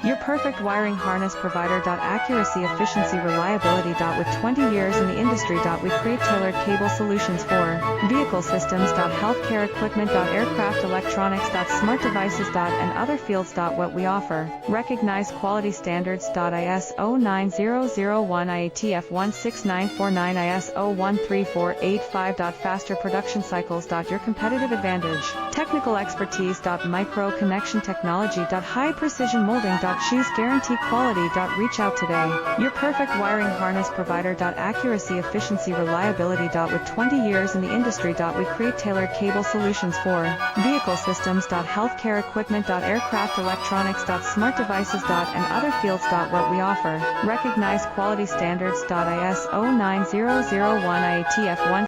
Your perfect wiring harness provider. Accuracy, efficiency, reliability. With 20 years in the industry. We create tailored cable solutions for vehicle systems. Healthcare equipment. Aircraft electronics. Smart devices. And other fields. What we offer. Recognized quality standards. ISO 9001 IATF 16949 ISO 13485. Faster production cycles. Your competitive advantage. Technical expertise. Micro connection technology. High precision molding. Choose guarantee quality. Reach out today. Your perfect wiring harness provider. Accuracy, efficiency, reliability. With 20 years in the industry. We create tailored cable solutions for vehicle systems. Healthcare equipment. Aircraft electronics. Smart devices. And other fields. What we offer. Recognized quality standards. ISO 9001 IATF